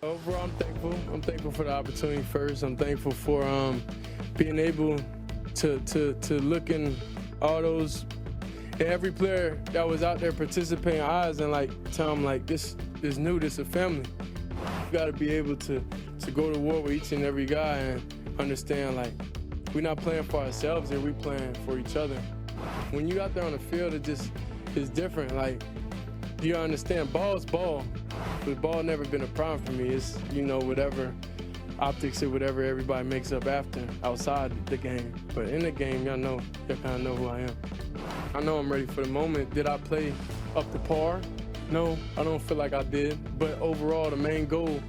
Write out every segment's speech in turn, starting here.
Overall, I'm thankful. I'm thankful for the opportunity first. I'm thankful for being able to look in all those and every player that was out there participating eyes and like tell them like this is new, this is a family. You got to be able to go to war with each and every guy and understand like we're not playing for ourselves here, we're playing for each other. When you out there on the field, it just is different. Like you understand, ball's ball. But ball never been a problem for me. It's, whatever optics or whatever everybody makes up after, outside the game. But in the game, y'all kind of know who I am. I know I'm ready for the moment. Did I play up to par? No, I don't feel like I did. But overall, the main goal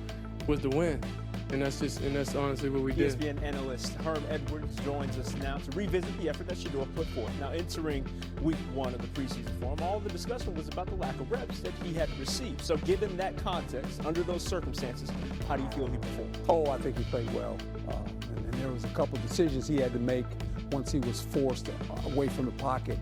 was to win. And that's honestly what we did. ESPN analyst Herm Edwards joins us now to revisit the effort that Shedeur put forth. Now, entering week 1 of the preseason for him, all the discussion was about the lack of reps that he had received. So given that context, under those circumstances, how do you feel he performed? Oh, I think he played well. And there was a couple of decisions he had to make once he was forced away from the pocket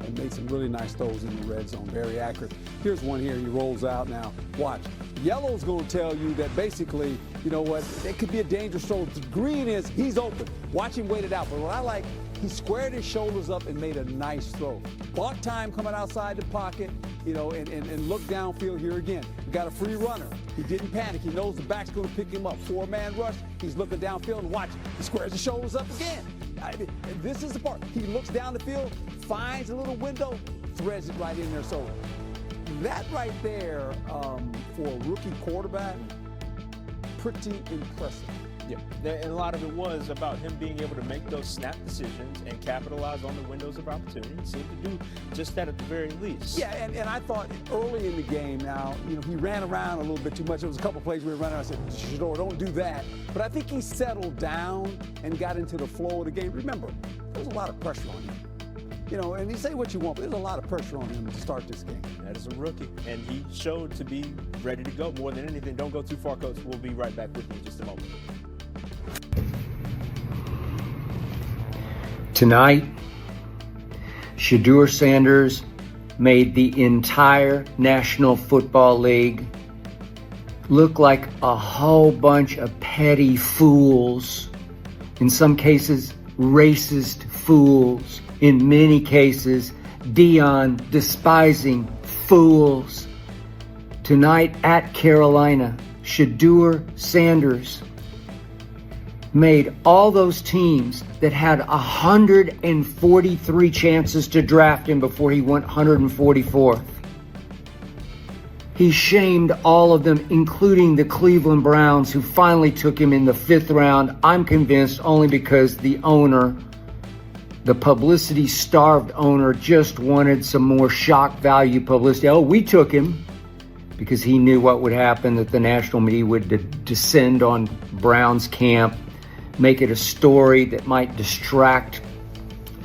and made some really nice throws in the red zone, very accurate. Here's one here, he rolls out now. Watch. Yellow's going to tell you that basically, you know what, it could be a dangerous throw. The green is he's open. Watch him wait it out. But what I like, he squared his shoulders up and made a nice throw. Bought time coming outside the pocket, and look downfield here again. You got a free runner. He didn't panic. He knows the back's going to pick him up. 4-man rush. He's looking downfield and watch. He squares his shoulders up again. And this is the part. He looks down the field, finds a little window, threads it right in there. So that right there, for a rookie quarterback, pretty impressive. Yeah, and a lot of it was about him being able to make those snap decisions and capitalize on the windows of opportunity. He seemed to do just that at the very least. Yeah, and I thought early in the game now, he ran around a little bit too much. There was a couple of plays where he ran around. I said, Shedeur, don't do that. But I think he settled down and got into the flow of the game. Remember, there was a lot of pressure on him. And you say what you want, but there's a lot of pressure on him to start this game. That is a rookie, and he showed to be ready to go. More than anything, don't go too far, Coach. We'll be right back with you in just a moment. Tonight, Shedeur Sanders made the entire National Football League look like a whole bunch of petty fools, in some cases racist fools, in many cases Dion despising fools. Tonight at Carolina, Shedeur Sanders made all those teams that had 143 chances to draft him before he went 144th. He shamed all of them, including the Cleveland Browns, who finally took him in the 5th round. I'm convinced only because the owner, the publicity-starved owner, just wanted some more shock value publicity. Oh, we took him because he knew what would happen, that the national media would descend on Browns camp, make it a story that might distract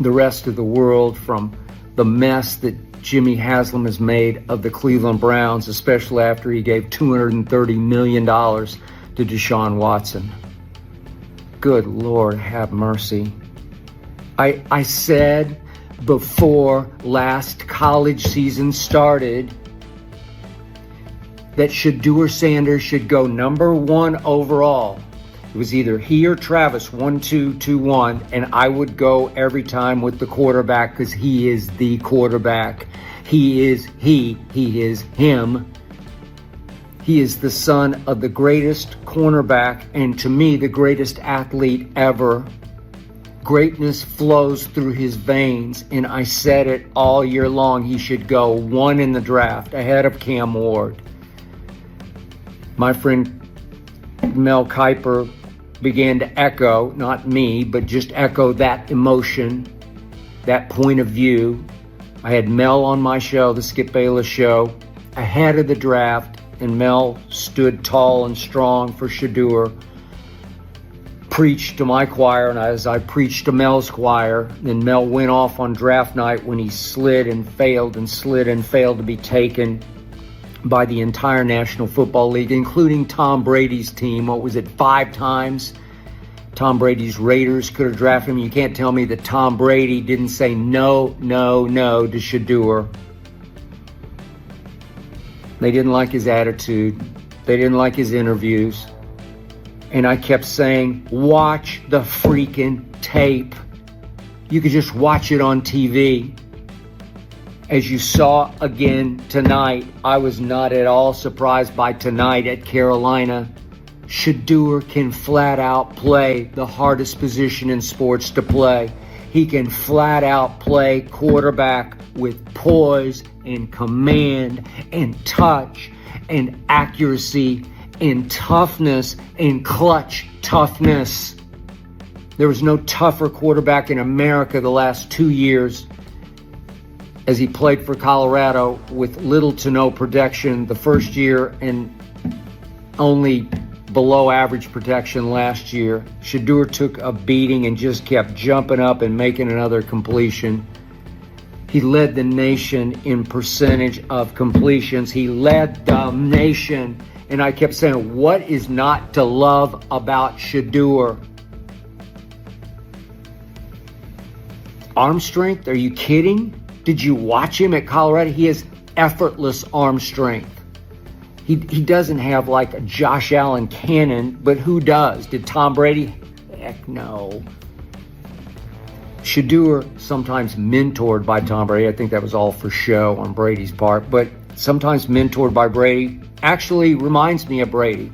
the rest of the world from the mess that Jimmy Haslam has made of the Cleveland Browns, especially after he gave $230 million to Deshaun Watson. Good Lord, have mercy. I said before last college season started that Shedeur Sanders should go number 1 overall. It was either he or Travis, 1-2, 2-1, and I would go every time with the quarterback because he is the quarterback. He is him. He is the son of the greatest cornerback and, to me, the greatest athlete ever. Greatness flows through his veins, and I said it all year long. He should go 1 in the draft, ahead of Cam Ward. My friend Mel Kiper began to echo, not me, but just echo that emotion, that point of view. I had Mel on my show, the Skip Bayless show, ahead of the draft, and Mel stood tall and strong for Shedeur, preached to my choir, and as I preached to Mel's choir, then Mel went off on draft night when he slid and failed to be taken by the entire National Football League, including Tom Brady's team. What was it, 5 times? Tom Brady's Raiders could have drafted him. You can't tell me that Tom Brady didn't say no to Shedeur. They didn't like his attitude. They didn't like his interviews. And I kept saying, watch the freaking tape. You could just watch it on TV. As you saw again tonight, I was not at all surprised by tonight at Carolina. Shedeur can flat out play the hardest position in sports to play. He can flat out play quarterback with poise and command and touch and accuracy and toughness and clutch toughness. There was no tougher quarterback in America the last 2 years as he played for Colorado with little to no protection the first year and only below average protection last year. Shedeur took a beating and just kept jumping up and making another completion. He led the nation in percentage of completions. He led the nation. And I kept saying, what is not to love about Shedeur? Arm strength? Are you kidding? Did you watch him at Colorado? He has effortless arm strength. He doesn't have like a Josh Allen cannon, but who does? Did Tom Brady? Heck no. Shedeur, sometimes mentored by Tom Brady. I think that was all for show on Brady's part, but sometimes mentored by Brady, actually reminds me of Brady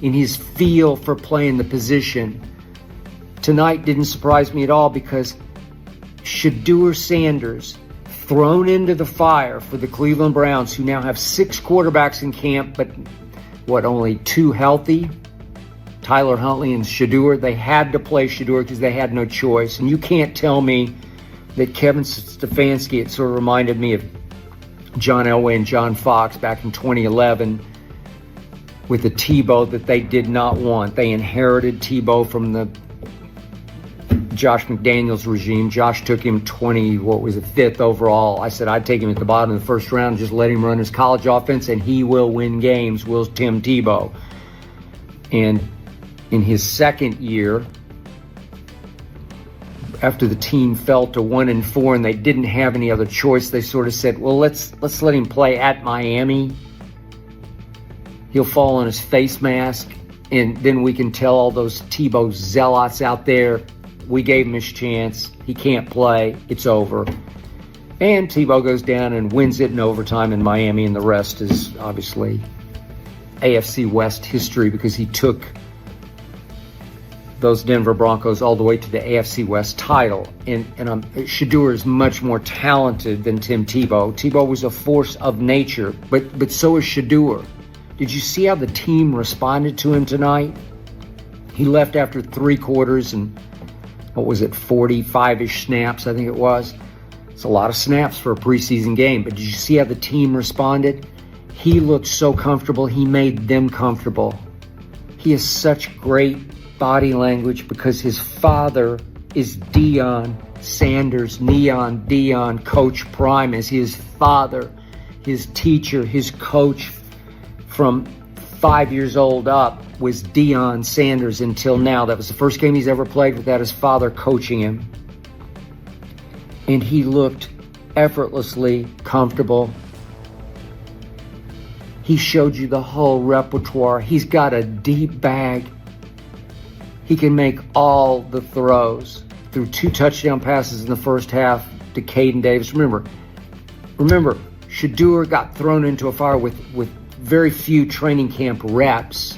in his feel for playing the position. Tonight didn't surprise me at all because Shedeur Sanders, thrown into the fire for the Cleveland Browns, who now have 6 quarterbacks in camp, but only 2 healthy? Tyler Huntley and Shedeur. They had to play Shedeur because they had no choice. And you can't tell me that Kevin Stefanski, it sort of reminded me of John Elway and John Fox back in 2011 with the Tebow that they did not want. They inherited Tebow from the Josh McDaniels regime. Josh took him 5th overall. I said I'd take him at the bottom of the first round, just let him run his college offense, and he will win games, will Tim Tebow. And in his second year, after the team fell to 1-4 and they didn't have any other choice, they sort of said, well, let's let him play at Miami. He'll fall on his face mask, and then we can tell all those Tebow zealots out there, we gave him his chance. He can't play. It's over. And Tebow goes down and wins it in overtime in Miami, and the rest is obviously AFC West history because he took those Denver Broncos all the way to the AFC West title. And Shedeur is much more talented than Tim Tebow. Tebow was a force of nature, but so is Shedeur. Did you see how the team responded to him tonight? He left after 3 quarters and 45-ish snaps, I think it was. It's a lot of snaps for a preseason game, but did you see how the team responded? He looked so comfortable. He made them comfortable. He has such great body language because his father is Deion Sanders. Neon Deion, Coach Prime is his father, his teacher, his coach from 5 years old up was Deion Sanders until now. That was the first game he's ever played without his father coaching him. And he looked effortlessly comfortable. He showed you the whole repertoire. He's got a deep bag. He can make all the throws. Threw 2 touchdown passes in the first half to Caden Davis. Remember, Shedeur got thrown into a fire with very few training camp reps.